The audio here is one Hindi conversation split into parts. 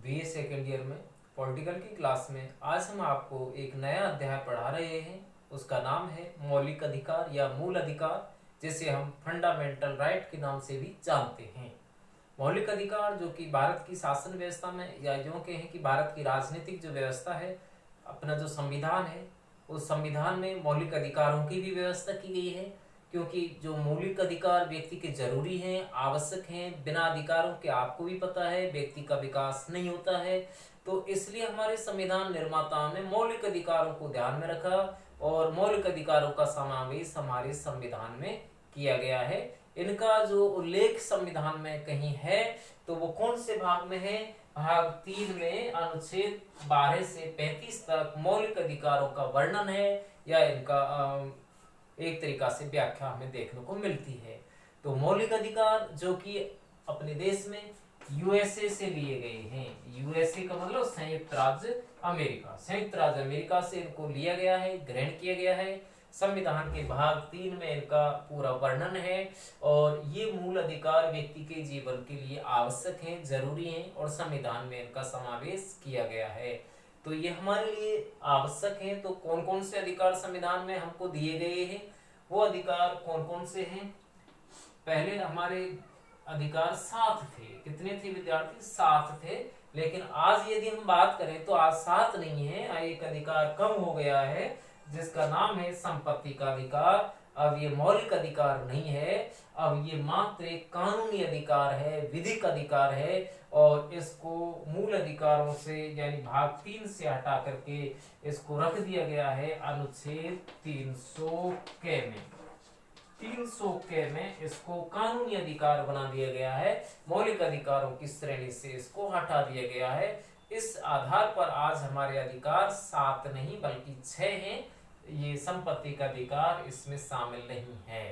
बीए सेकेंड ईयर में पॉलिटिकल की क्लास में आज हम आपको एक नया अध्याय पढ़ा रहे हैं। उसका नाम है मौलिक अधिकार या मूल अधिकार, जिसे हम फंडामेंटल राइट के नाम से भी जानते हैं। मौलिक अधिकार जो कि भारत की शासन व्यवस्था में या यूँ कहें कि भारत की राजनीतिक जो व्यवस्था है, अपना जो संविधान है, उस संविधान में मौलिक अधिकारों की भी व्यवस्था की गई है। क्योंकि जो मौलिक अधिकार व्यक्ति के जरूरी हैं, आवश्यक हैं, बिना अधिकारों के आपको भी पता है व्यक्ति का विकास नहीं होता है। तो इसलिए हमारे संविधान निर्माताओं ने मौलिक अधिकारों को ध्यान में रखा और मौलिक अधिकारों का समावेश हमारे संविधान में किया गया है। इनका जो उल्लेख संविधान में कहीं है तो वो कौन से भाग में है? भाग 3 में अनुच्छेद 12 से 35 तक मौलिक अधिकारों का वर्णन है या इनका एक तरीका से व्याख्या हमें देखने को मिलती है। तो मौलिक अधिकार जो कि अपने देश में यूएसए से लिए गए हैं। यूएसए का मतलब संयुक्त राज्य अमेरिका। संयुक्त राज्य अमेरिका से इनको लिया गया है, ग्रहण किया गया है। संविधान के भाग 3 में इनका पूरा वर्णन है और ये मूल अधिकार व्यक्ति के जीवन के लिए आवश्यक हैं, जरूरी हैं और संविधान में इनका समावेश किया गया है। तो ये हमारे लिए आवश्यक है। तो कौन कौन से अधिकार संविधान में हमको दिए गए हैं, वो अधिकार कौन कौन से हैं? पहले हमारे अधिकार 7 थे। कितने थे विद्यार्थी? 7 थे। लेकिन आज यदि हम बात करें तो आज 7 नहीं है, एक अधिकार कम हो गया है जिसका नाम है संपत्ति का अधिकार। अब ये मौलिक अधिकार नहीं है, अब ये मात्र एक कानूनी अधिकार है, विधिक अधिकार है और इसको मूल अधिकारों से यानी भाग 3 से हटा करके इसको रख दिया गया है अनुच्छेद 300 के में। 300 के में इसको कानूनी अधिकार बना दिया गया है। मौलिक अधिकारों की श्रेणी से इसको हटा दिया गया है। इस आधार पर आज हमारे अधिकार 7 नहीं बल्कि 6 हैं। ये संपत्ति का अधिकार इसमें शामिल नहीं है।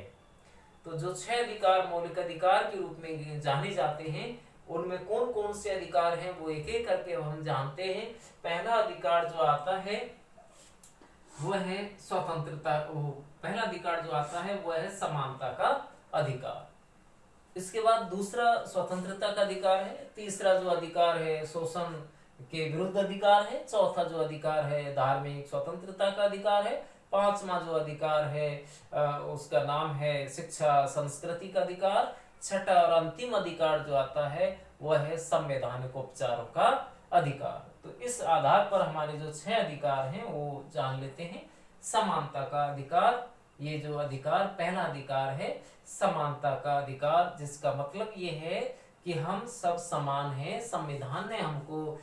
तो जो 6 अधिकार मौलिक अधिकार के रूप में जाने जाते हैं, उनमें कौन कौन से अधिकार हैं वो एक एक करके हम जानते हैं। पहला अधिकार जो आता है वह है स्वतंत्रता। पहला अधिकार जो आता है वह है समानता का अधिकार। इसके बाद दूसरा स्वतंत्रता का अधिकार है। तीसरा जो अधिकार है शोषण के विरुद्ध अधिकार है। चौथा जो अधिकार है धार्मिक स्वतंत्रता का अधिकार है। पांचवा जो अधिकार है उसका नाम है शिक्षा संस्कृति का अधिकार। छठा और अंतिम अधिकार जो आता है वह है संवैधानिक उपचारों का अधिकार। तो इस आधार पर हमारे जो 6 अधिकार हैं वो जान लेते हैं। समानता का अधिकार, ये जो अधिकार पहला अधिकार है समानता का अधिकार, जिसका मतलब ये है कि हम सब समान हैं। संविधान ने हमको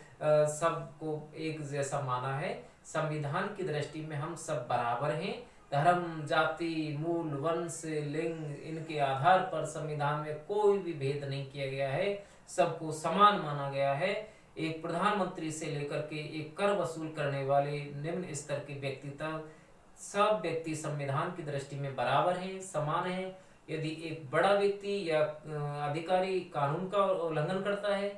सबको एक जैसा माना है। संविधान की दृष्टि में हम सब बराबर हैं। धर्म, जाति, मूल, वंश, लिंग इनके आधार पर संविधान में कोई भी भेद नहीं किया गया है। सबको समान माना गया है। एक प्रधानमंत्री से लेकर के एक कर वसूल करने वाले निम्न स्तर के व्यक्ति तक सब व्यक्ति संविधान की दृष्टि में बराबर हैं, समान हैं। यदि एक बड़ा व्यक्ति या अधिकारी कानून का उल्लंघन करता है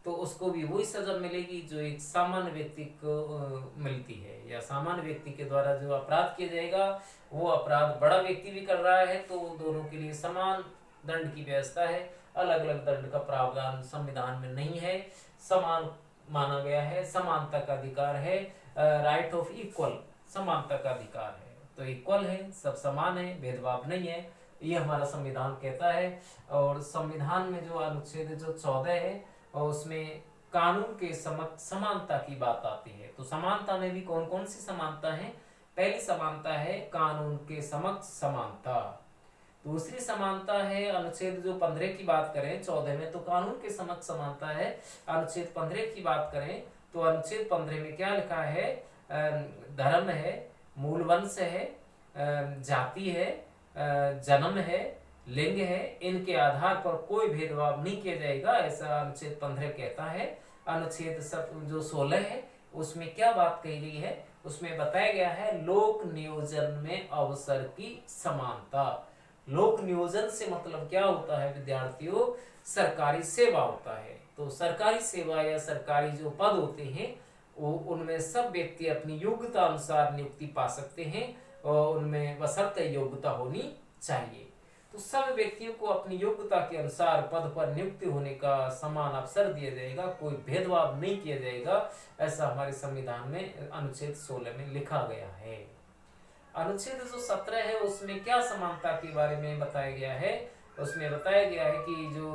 तो उसको भी वही सजा मिलेगी जो एक सामान्य व्यक्ति को मिलती है, या सामान्य व्यक्ति के द्वारा जो अपराध किया जाएगा वो अपराध बड़ा व्यक्ति भी कर रहा है तो दोनों के लिए समान दंड की व्यवस्था है। अलग अलग दंड का प्रावधान संविधान में नहीं है, समान माना गया है। समानता का अधिकार है, राइट ऑफ इक्वल, समानता का अधिकार है। तो इक्वल है, सब समान है, भेदभाव नहीं है, ये हमारा संविधान कहता है। और संविधान में जो अनुच्छेद जो 14 है और उसमें कानून के समक्ष समानता की बात आती है। तो समानता में भी कौन कौन सी समानता है? पहली समानता है कानून के समक्ष समानता। दूसरी समानता है अनुच्छेद जो 15 की बात करें, 14 में तो कानून के समक्ष समानता है। अनुच्छेद 15 की बात करें तो अनुच्छेद 15 में क्या लिखा है? धर्म है, मूल वंश है, जाति है, जन्म है, लिंग है, इनके आधार पर कोई भेदभाव नहीं किया जाएगा, ऐसा अनुच्छेद 15 कहता है। अनुच्छेद जो 16 है उसमें क्या बात कही गई है? उसमें बताया गया है लोक नियोजन में अवसर की समानता। लोक नियोजन से मतलब क्या होता है विद्यार्थियों? सरकारी सेवा होता है। तो सरकारी सेवा या सरकारी जो पद होते हैं वो उनमें सब व्यक्ति अपनी योग्यता अनुसार नियुक्ति पा सकते हैं और उनमें बशर्ते योग्यता होनी चाहिए। तो सब व्यक्तियों को अपनी योग्यता के अनुसार पद पर नियुक्ति होने का समान अवसर दिया जाएगा, कोई भेदभाव नहीं किया जाएगा, ऐसा हमारे संविधान में अनुच्छेद 16 में लिखा गया है। अनुच्छेद जो 17 है उसमें क्या समानता के बारे में बताया गया है, उसमें बताया गया है कि जो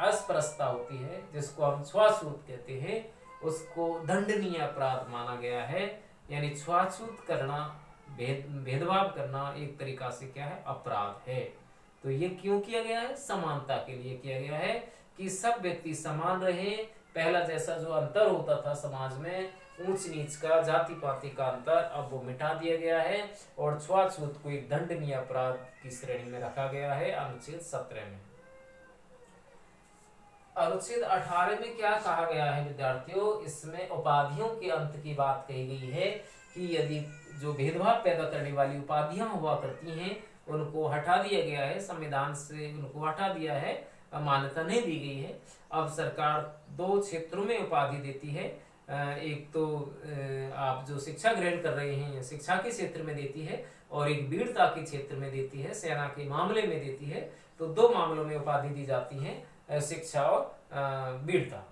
अस्पृश्यता होती है, जिसको हम छुआछूत कहते हैं, उसको दंडनीय अपराध माना गया है। यानी छुआछूत करना, भेदभाव करना एक तरीका से क्या है, अपराध है। तो ये क्यों किया गया है? समानता के लिए किया गया है कि सब व्यक्ति समान रहे। पहला जैसा जो अंतर होता था समाज में, ऊंच नीच का, जाति पाति का अंतर, अब वो मिटा दिया गया है और छुआछूत को एक दंडनीय अपराध की श्रेणी में रखा गया है अनुच्छेद 17 में। अनुच्छेद 18 में क्या कहा गया है विद्यार्थियों, इसमें उपाधियों के अंत की बात कही गई है कि यदि जो भेदभाव पैदा करने वाली उपाधियां हुआ करती हैं उनको हटा दिया गया है, संविधान से उनको हटा दिया है, मान्यता नहीं दी गई है। अब सरकार 2 क्षेत्रों में उपाधि देती है। एक तो आप जो शिक्षा ग्रहण कर रहे हैं शिक्षा के क्षेत्र में देती है, और एक वीरता के क्षेत्र में देती है, सेना के मामले में देती है। तो 2 मामलों में उपाधि दी जाती है, शिक्षा और वीरता।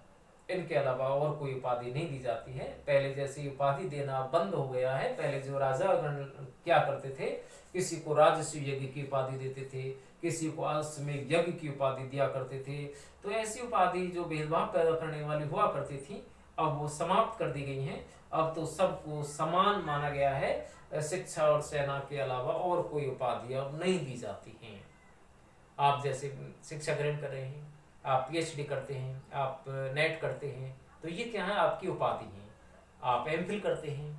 इनके अलावा और कोई उपाधि नहीं दी जाती है। पहले जैसी उपाधि देना बंद हो गया है। पहले जो राजागण क्या करते थे, किसी को राजस्व यज्ञ की उपाधि देते थे, किसी को अश्वमेध यज्ञ की उपाधि दिया करते थे। तो ऐसी उपाधि जो भेदभाव पैदा करने वाली हुआ करती थी, अब वो समाप्त कर दी गई हैं। अब तो सबको समान माना गया है। शिक्षा और सेना के अलावा और कोई उपाधि अब नहीं दी जाती हैं। आप जैसे शिक्षा ग्रहण कर रहे हैं, आप PhD करते हैं, आप नेट करते हैं, तो ये क्या है, आपकी उपाधि है। आप MPhil करते हैं,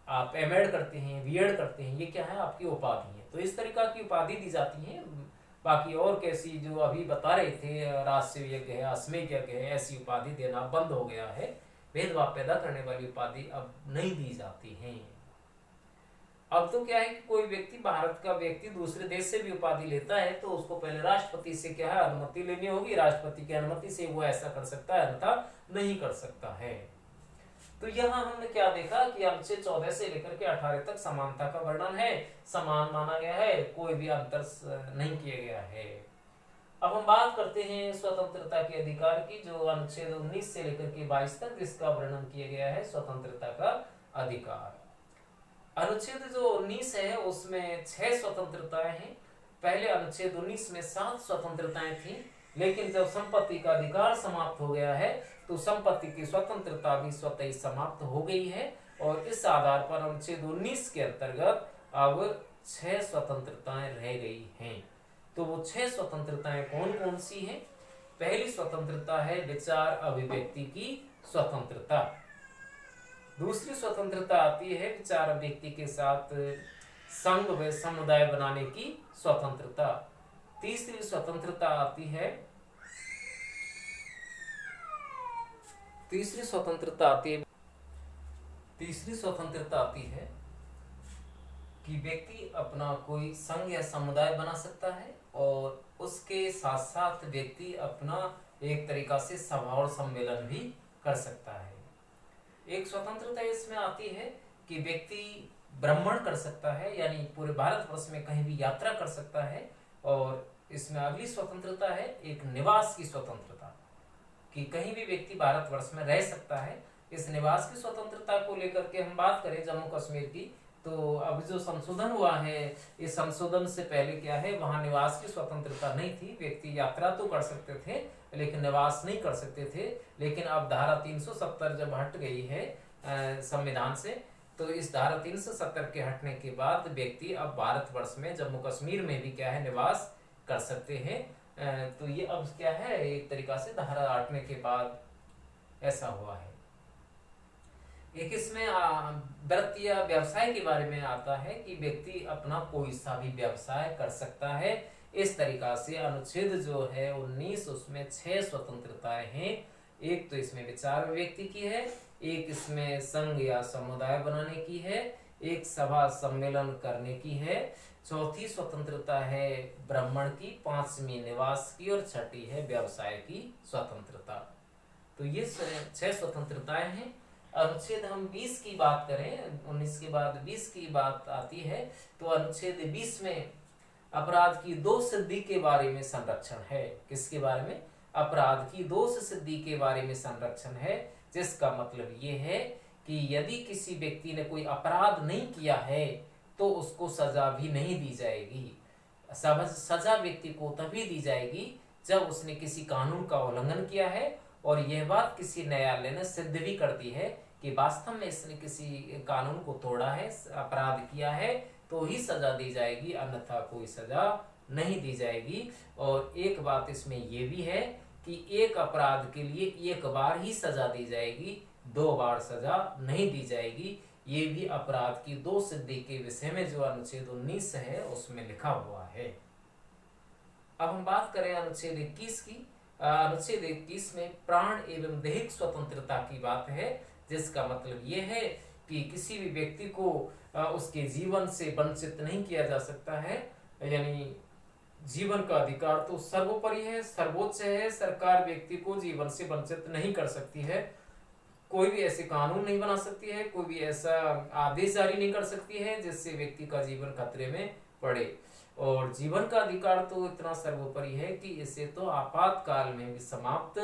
आप M.Ed करते हैं, B.Ed करते हैं, ये क्या है, आपकी उपाधि है। तो इस तरीका की उपाधि दी जाती है। बाकी और कैसी जो अभी बता रहे थे, राजस्व यज्ञ है, अश्वमेध यज्ञ है, ऐसी उपाधि देना बंद हो गया है। भेदभाव पैदा करने वाली उपाधि अब नहीं दी जाती है। अब तो क्या है कि कोई व्यक्ति, भारत का व्यक्ति दूसरे देश से भी उपाधि लेता है तो उसको पहले राष्ट्रपति से क्या है, अनुमति लेनी होगी। राष्ट्रपति की अनुमति से वो ऐसा कर सकता है, अन्यथा नहीं कर सकता है। तो यहाँ हमने क्या देखा कि अनुच्छेद 14 से लेकर के 18 तक समानता का वर्णन है, समान माना गया है, कोई भी अंतर नहीं किया गया है। अब हम बात करते हैं स्वतंत्रता के अधिकार की, जो अनुच्छेद 19 से लेकर के 22 तक जिसका वर्णन किया गया है, स्वतंत्रता का अधिकार। अनुच्छेद जो 19 है उसमें 6 स्वतंत्रताएं हैं। पहले अनुच्छेद 19 में 7 स्वतंत्रताएं थी, लेकिन जब संपत्ति का अधिकार समाप्त हो गया है तो संपत्ति की स्वतंत्रता भी स्वतः ही समाप्त हो गई है। और इस आधार पर अनुच्छेद 19 के अंतर्गत अब 6 स्वतंत्रताएं रह गई हैं। तो वो 6 स्वतंत्रताएं कौन कौन सी हैं? पहली स्वतंत्रता है विचार अभिव्यक्ति की स्वतंत्रता। दूसरी स्वतंत्रता आती है विचार अभिव्यक्ति के साथ संघ व समुदाय बनाने की स्वतंत्रता। तीसरी स्वतंत्रता आती है तीसरी स्वतंत्रता आती है कि व्यक्ति अपना कोई संघ या समुदाय बना सकता है, और उसके साथ साथ व्यक्ति अपना एक तरीका से सभा और सम्मेलन भी कर सकता है। एक स्वतंत्रता इसमें आती है कि व्यक्ति भ्रमण कर सकता है, यानी पूरे भारतवर्ष में कहीं भी यात्रा कर सकता है। और इसमें अगली स्वतंत्रता है एक निवास की स्वतंत्रता, कि कहीं भी व्यक्ति भारतवर्ष में रह सकता है। इस निवास की स्वतंत्रता को लेकर के हम बात करें जम्मू कश्मीर की, तो अब जो संशोधन हुआ है, इस संशोधन से पहले क्या है, वहां निवास की स्वतंत्रता नहीं थी। व्यक्ति यात्रा तो कर सकते थे लेकिन निवास नहीं कर सकते थे। लेकिन अब धारा 370 जब हट गई है संविधान से, तो इस धारा 370 के हटने के बाद व्यक्ति अब भारतवर्ष में जम्मू कश्मीर में भी क्या है, निवास कर सकते हैं। तो ये अब क्या है, एक तरीका से धारा हटने के बाद ऐसा हुआ है। एक इसमें वृत्ति या व्यवसाय के बारे में आता है कि व्यक्ति अपना कोई सा भी व्यवसाय कर सकता है। इस तरीका से अनुच्छेद जो है 19, उसमें 6 स्वतंत्रताएं हैं। एक तो इसमें विचार व्यक्ति की है, एक इसमें संघ या समुदाय बनाने की है, एक सभा सम्मेलन करने की है, चौथी स्वतंत्रता है भ्रमण की, 5वीं निवास की, और 6ठी है व्यवसाय की स्वतंत्रता। तो ये 6 स्वतंत्रताएं हैं। अनुच्छेद हम 20 की बात करें, 19 के बाद 20 की बात आती है, तो अनुच्छेद 20 में अपराध की दोष सिद्धि के बारे में संरक्षण है। किसके बारे में? अपराध की दोष सिद्धि के बारे में संरक्षण है, जिसका मतलब ये है कि यदि किसी व्यक्ति ने कोई अपराध नहीं किया है तो उसको सजा भी नहीं दी जाएगी। सजा व्यक्ति को तभी दी जाएगी जब उसने किसी कानून का उल्लंघन किया है और यह बात किसी न्यायालय ने सिद्ध भी कर दी है कि वास्तव में इसने किसी कानून को तोड़ा है, अपराध किया है, तो ही सजा दी जाएगी, अन्यथा कोई सजा नहीं दी जाएगी। और एक बात इसमें यह भी है कि एक अपराध के लिए एक बार ही सजा दी जाएगी, 2 बार सजा नहीं दी जाएगी। ये भी अपराध की दोष सिद्धि के विषय में जो अनुच्छेद 19 है उसमें लिखा हुआ है। अब हम बात करें अनुच्छेद 21 की। अनुच्छेद 21 में प्राण एवं दैहिक स्वतंत्रता की बात है, जिसका मतलब ये है कि किसी भी व्यक्ति को उसके जीवन से वंचित नहीं किया जा सकता है। यानी जीवन का अधिकार तो सर्वोपरि है, सर्वोच्च है। सरकार व्यक्ति को जीवन से वंचित नहीं कर सकती है, कोई भी ऐसे कानून नहीं बना सकती है, कोई भी ऐसा आदेश जारी नहीं कर सकती है जिससे व्यक्ति का जीवन खतरे में पड़े। और जीवन का अधिकार तो इतना सर्वोपरि है कि इसे तो आपातकाल में भी समाप्त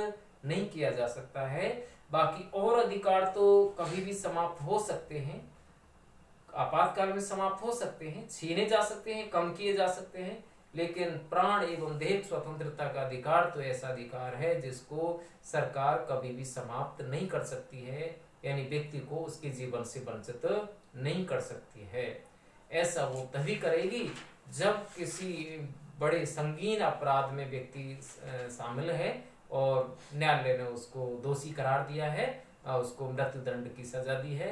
नहीं किया जा सकता है। बाकी और अधिकार तो कभी भी समाप्त हो सकते हैं, आपातकाल में समाप्त हो सकते हैं, छीने जा सकते हैं, कम किए जा सकते हैं, लेकिन प्राण एवं दैहिक स्वतंत्रता का अधिकार तो ऐसा अधिकार है जिसको सरकार कभी भी समाप्त नहीं कर सकती है, यानी व्यक्ति को उसके जीवन से वंचित नहीं कर सकती है। ऐसा वो तभी करेगी जब किसी बड़े संगीन अपराध में व्यक्ति शामिल है और न्यायालय ने उसको दोषी करार दिया है, उसको मृत्युदंड की सजा दी है,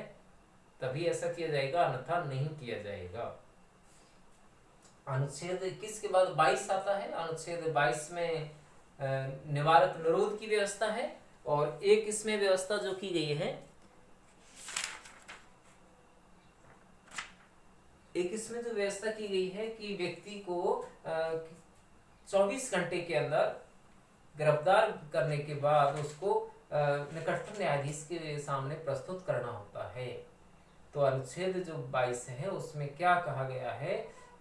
तभी ऐसा किया जाएगा, अन्यथा नहीं किया जाएगा। अनुच्छेद 21 के बाद 22 आता है। अनुच्छेद 22 में निवारक निरोध की व्यवस्था है और एक इसमें व्यवस्था जो की गई है, एक इसमें जो व्यवस्था की गई है कि व्यक्ति को 24 घंटे के अंदर गिरफ्तार करने के बाद उसको निकटतम न्यायाधीश के सामने प्रस्तुत करना होता है। तो अनुच्छेद जो 22 है उसमें क्या कहा गया है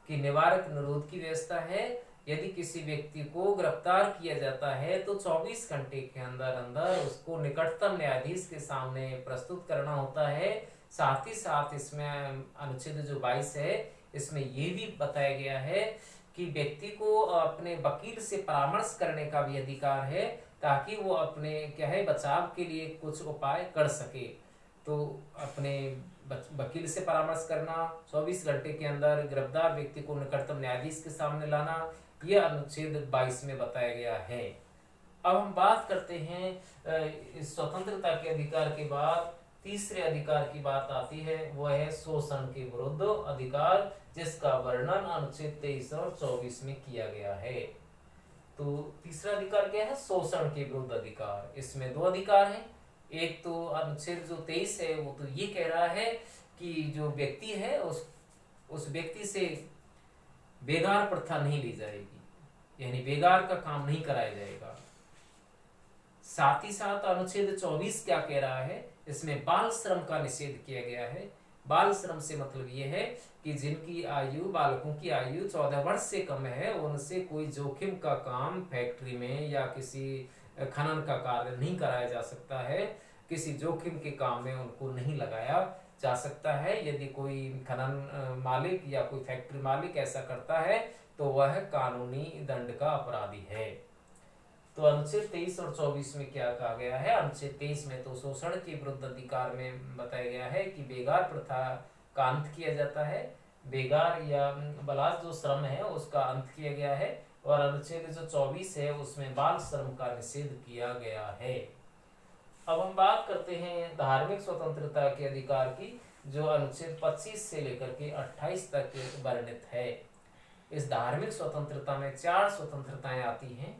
कि निवारक निरोध की व्यवस्था है। यदि किसी व्यक्ति को गिरफ्तार किया जाता है तो 24 घंटे के अंदर अंदर उसको निकटतम न्यायाधीश के सामने प्रस्तुत करना होता है। साथ ही साथ इसमें अनुच्छेद जो 22 है इसमें ये भी बताया गया है कि व्यक्ति को अपने वकील से परामर्श करने का भी अधिकार है, ताकि वो अपने क्या है बचाव के लिए कुछ उपाय कर सके। तो अपने वकील से परामर्श करना, 24 घंटे के अंदर गिरफ्तार व्यक्ति को निकटतम न्यायाधीश के सामने लाना, यह अनुच्छेद 22 में बताया गया है। अब हम बात करते हैं इस स्वतंत्रता के अधिकार के बाद तीसरे अधिकार की बात आती है, वह है शोषण के विरुद्ध अधिकार, जिसका वर्णन अनुच्छेद 23 और 24 में किया गया है। तो तीसरा अधिकार क्या है? शोषण के विरुद्ध अधिकार। इसमें 2 अधिकार हैं। एक तो अनुच्छेद जो 23 है वो तो ये कह रहा है कि जो व्यक्ति है उस व्यक्ति से बेगार प्रथा नहीं ली जाएगी, यानी बेगार का काम नहीं कराया जाएगा। साथ ही साथ अनुच्छेद 24 क्या कह रहा है, इसमें बाल श्रम का निषेध किया गया है। बाल श्रम से मतलब ये है कि जिनकी आयु, बालकों की आयु 14 वर्ष से कम है, उनसे कोई जोखिम का काम फैक्ट्री में या किसी खनन का कार्य नहीं कराया जा सकता है, किसी जोखिम के काम में उनको नहीं लगाया जा सकता है। यदि कोई खनन मालिक या कोई फैक्ट्री मालिक ऐसा करता है तो वह कानूनी दंड का अपराधी है। तो अनुच्छेद 23 और 24 में क्या कहा गया है? अनुच्छेद 23 में तो शोषण के विरुद्ध अधिकार में बताया गया है कि बेगार प्रथा का अंत किया जाता है, बेगार या बलात् जो श्रम है उसका अंत किया गया है। और अनुच्छेद जो 24 है उसमें बाल श्रम का निषेध किया गया है। अब हम बात करते हैं धार्मिक स्वतंत्रता के अधिकार की, जो अनुच्छेद 25 से लेकर के 28 तक वर्णित है। इस धार्मिक स्वतंत्रता में 4 स्वतंत्रताएं आती हैं।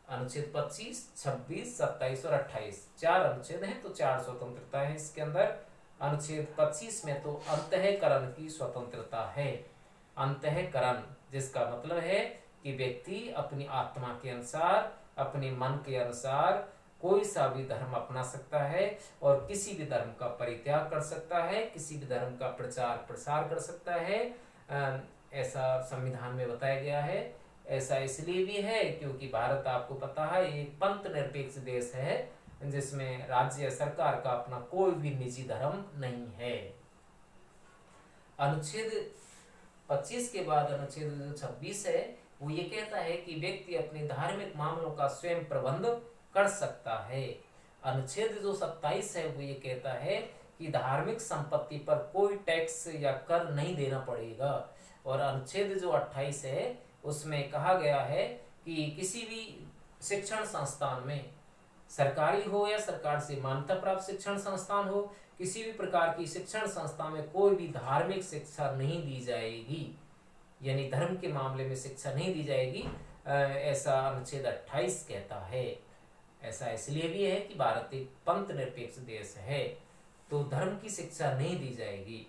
अनुच्छेद 25, 26, 27 और 28 4 अनुच्छेद हैं, तो 4 स्वतंत्रता है इसके अंदर। अनुच्छेद 25 में तो अंतःकरण की स्वतंत्रता है। अंतःकरण जिसका मतलब है कि व्यक्ति अपनी आत्मा के अनुसार, अपने मन के अनुसार कोई सा भी धर्म अपना सकता है और किसी भी धर्म का परित्याग कर सकता है, किसी भी धर्म का प्रचार प्रसार कर सकता है। ऐसा संविधान में बताया गया है। ऐसा इसलिए भी है क्योंकि भारत आपको पता है एक पंथ निरपेक्ष देश है जिसमें राज्य सरकार का अपना कोई भी निजी धर्म नहीं है। अनुच्छेद 25 के बाद अनुच्छेद जो 26 है वो ये कहता है कि व्यक्ति अपने धार्मिक मामलों का स्वयं प्रबंध कर सकता है। अनुच्छेद जो 27 है वो ये कहता है कि धार्मिक संपत्ति पर कोई टैक्स या कर नहीं देना पड़ेगा। और अनुच्छेद जो 28 है उसमें कहा गया है कि किसी भी शिक्षण संस्थान में, सरकारी हो या सरकार से मान्यता प्राप्त शिक्षण संस्थान हो, किसी भी प्रकार की शिक्षण संस्था में कोई भी धार्मिक शिक्षा नहीं दी जाएगी, यानी धर्म के मामले में शिक्षा नहीं दी जाएगी, ऐसा अनुच्छेद 28 कहता है। ऐसा इसलिए भी है कि भारत एक पंथ निरपेक्ष देश है, तो धर्म की शिक्षा नहीं दी जाएगी।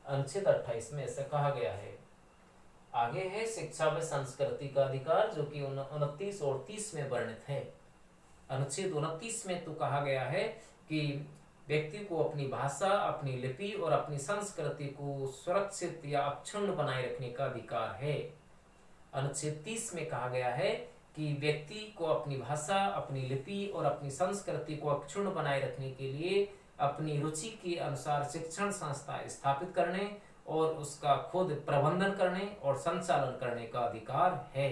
अनुच्छेद 28 में ऐसा कहा गया है। आगे है शिक्षा व संस्कृति का अधिकार, जो कि 29 और 30 में वर्णित है। अनुच्छेद 29 में तो कहा गया है कि व्यक्ति को अपनी भाषा, अपनी लिपि और अपनी संस्कृति को सुरक्षित या अक्षुण्ण बनाए रखने का अधिकार है। अनुच्छेद 30 में कहा गया है कि व्यक्ति को अपनी भाषा, अपनी लिपि और अपनी संस्कृति को अक्षुण्ण बनाए रखने के लिए अपनी रुचि के अनुसार शिक्षण संस्था स्थापित करने और उसका खुद प्रबंधन करने और संचालन करने का अधिकार है।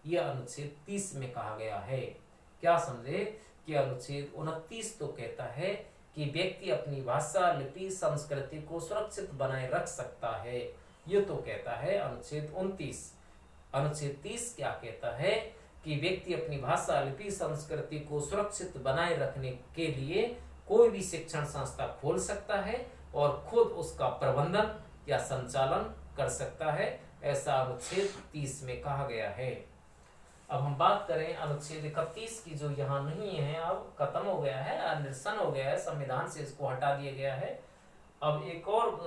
यह अनुच्छेद 30 में कहा गया है। क्या समझे कि अनुच्छेद 29 तो कहता है कि व्यक्ति अपनी भाषा, लिपि, संस्कृति को सुरक्षित बनाए रख सकता है, ये तो कहता है अनुच्छेद 29। अनुच्छेद 30 क्या कहता है कि व्यक्ति अपनी भाषा, लिपि, संस्कृति को सुरक्षित बनाए रखने के लिए कोई भी शिक्षण संस्था खोल सकता है और खुद उसका प्रबंधन या संचालन कर सकता है, ऐसा अनुच्छेद 30 में कहा गया है। अब हम बात करें अनुच्छेद 31 की, जो यहाँ नहीं है, अब खत्म हो गया है, निरसन हो गया है, संविधान से इसको हटा दिया गया है। अब एक और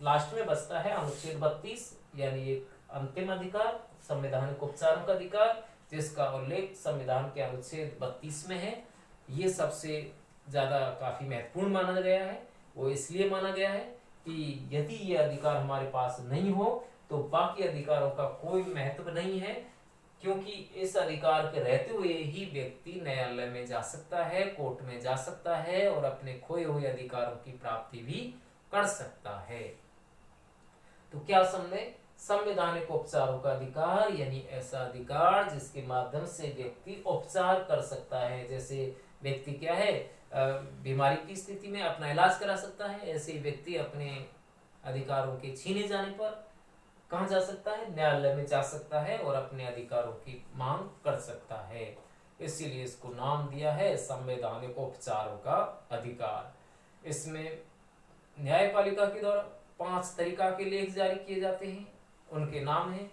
लास्ट में बचता है अनुच्छेद 32, यानी एक अंतिम अधिकार, संवैधानिक उपचारों का अधिकार, जिसका उल्लेख संविधान के अनुच्छेद 32 में है। ये सबसे ज्यादा काफी महत्वपूर्ण माना गया है। वो इसलिए माना गया है कि यदि ये अधिकार हमारे पास नहीं हो तो बाकी अधिकारों का कोई महत्व नहीं है, क्योंकि इस अधिकार के रहते हुए ही व्यक्ति न्यायालय में जा सकता है, कोर्ट में जा सकता है और अपने खोए हुए अधिकारों की प्राप्ति भी कर सकता है। तो क्या समझे? संवैधानिक उपचारों का अधिकार यानी ऐसा अधिकार जिसके माध्यम से व्यक्ति उपचार कर सकता है। जैसे व्यक्ति क्या है, बीमारी की स्थिति में अपना इलाज करा सकता है, ऐसे व्यक्ति अपने अधिकारों के छीने जाने पर कहाँ जा सकता है? न्यायालय में जा सकता है और अपने अधिकारों की मांग कर सकता है। इसीलिए इसको नाम दिया है संवैधानिक उपचारों का अधिकार। इसमें न्यायपालिका के द्वारा 5 तरीका के लेख जारी किए जाते हैं। उनके नाम हैं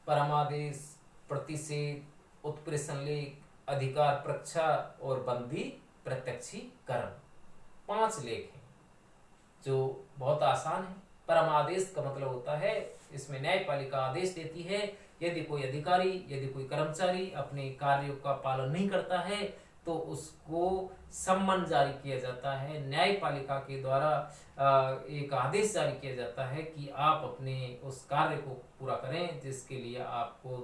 परमादेश, प्रतिषेध, उत्प्रेषण लेख, अधिकार प्रक्षा और बंदी प्रत्यक्षीकरण। 5 लेख हैं जो बहुत आसान है। परमादेश का मतलब होता है इसमें न्यायपालिका आदेश देती है, यदि कोई अधिकारी, यदि कोई कर्मचारी अपने कार्यों का पालन नहीं करता है तो उसको सम्मन जारी किया जाता है। न्यायपालिका के द्वारा एक आदेश जारी किया जाता है कि आप अपने उस कार्य को पूरा करें जिसके लिए आपको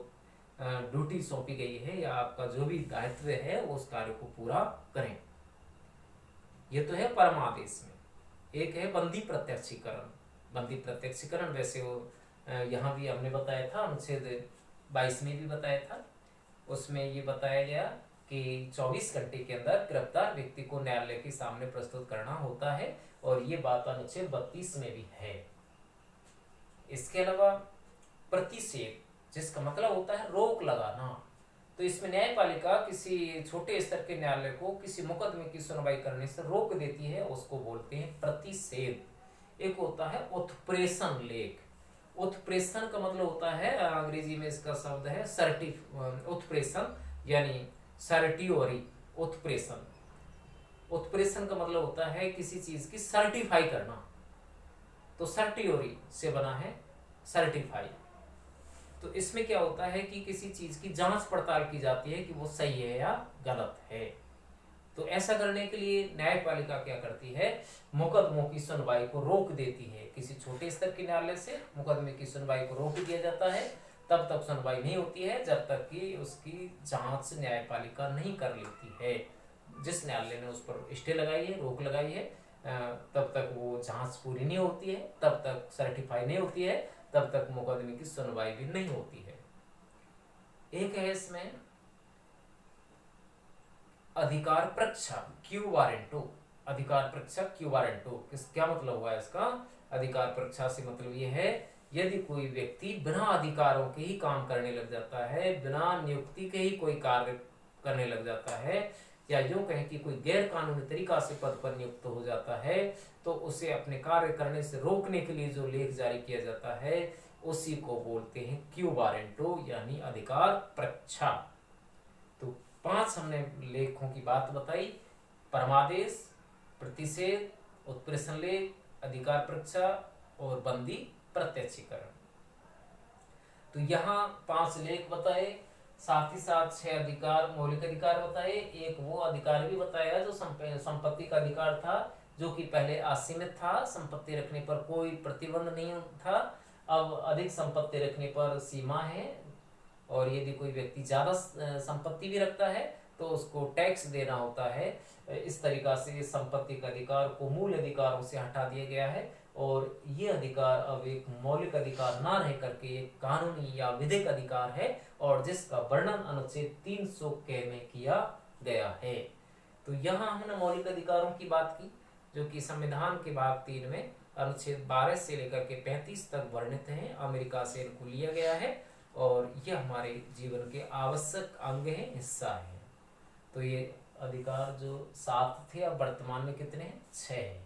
ड्यूटी सौंपी गई है, या आपका जो भी दायित्व है उस कार्य को पूरा करें। ये तो है परमादेश में। एक है बंदी प्रत्यक्षीकरण। बंदी प्रत्यक्षीकरण वैसे वो यहाँ भी हमने बताया था, अनुच्छेद 22 में भी बताया था। उसमें ये बताया गया कि 24 घंटे के अंदर गिरफ्तार व्यक्ति को न्यायालय के सामने प्रस्तुत करना होता है, और ये बात अनुच्छेद 32 में भी है। इसके अलावा प्रतिषेध, जिसका मतलब होता है रोक लगाना, तो इसमें न्यायपालिका किसी छोटे स्तर के न्यायालय को किसी मुकदमे की सुनवाई करने से रोक देती है, उसको बोलते हैं प्रतिषेध। एक होता है उत्प्रेषण लेख। उत्प्रेषण का मतलब होता है, अंग्रेजी में इसका शब्द है उत्प्रेषण, यानी सर्टियोरी। उत्प्रेषण, उत्प्रेषण का मतलब होता है किसी चीज की सर्टिफाई करना, तो सर्टियोरी से बना है सर्टिफाई। तो इसमें क्या होता है कि किसी चीज की जांच पड़ताल की जाती है कि वो सही है या गलत है। तो ऐसा करने के लिए न्यायपालिका क्या करती है, मुकदमों की सुनवाई को रोक देती है। किसी छोटे स्तर के न्यायालय से मुकदमे की सुनवाई को रोक दिया जाता है, तब तक सुनवाई नहीं होती है जब तक कि उसकी जांच न्यायपालिका नहीं कर लेती है। जिस न्यायालय ने उस पर स्टे लगाई है, रोक लगाई है, तब तक वो जांच पूरी नहीं होती है, तब तक सर्टिफाई नहीं होती है, तब तक मुकदमे की सुनवाई भी नहीं होती है। एक है इसमें अधिकार परीक्षा क्यू वारेंटो। अधिकार परीक्षा क्यू वारेंटो क्या मतलब हुआ इसका? अधिकार परीक्षा से मतलब ये है, यदि कोई व्यक्ति बिना अधिकारों के ही काम करने लग जाता है, बिना नियुक्ति के ही कोई कार्य करने लग जाता है, या यूं कहें कि कोई गैर कानूनी तरीका से पद पर नियुक्त हो जाता है, तो उसे अपने कार्य करने से रोकने के लिए जो लेख जारी किया जाता है उसी को बोलते हैं क्यू वारेंटो, यानी अधिकार परीक्षा। तो 5 हमने लेखों की बात बताई: परमादेश, प्रतिषेध, उत्प्रेषण लेख, अधिकार परीक्षा और बंदी प्रत्यक्षीकरण। तो यहाँ 5 लेख बताए, साथ ही साथ 6 अधिकार, मौलिक अधिकार बताए। एक वो अधिकार भी बताया जो संपत्ति का अधिकार था, जो कि पहले असीमित था, संपत्ति रखने पर कोई प्रतिबंध नहीं था। अब अधिक संपत्ति रखने पर सीमा है, और यदि कोई व्यक्ति ज्यादा संपत्ति भी रखता है तो उसको टैक्स देना होता है। इस तरीका से संपत्ति का अधिकार को मूल अधिकारों से हटा दिया गया है, और ये अधिकार अब एक मौलिक अधिकार ना रह करके एक कानूनी या विधिक अधिकार है, और जिसका वर्णन अनुच्छेद 300 में किया गया है। तो यहाँ हमने मौलिक अधिकारों की बात की, जो कि संविधान के भाग 3 में अनुच्छेद 12 से लेकर के 35 तक वर्णित हैं। अमेरिका से इनको लिया गया है, और ये हमारे जीवन के आवश्यक अंग हैं, हिस्सा है। तो ये अधिकार जो 7 थे, अब वर्तमान में कितने हैं? 6 हैं।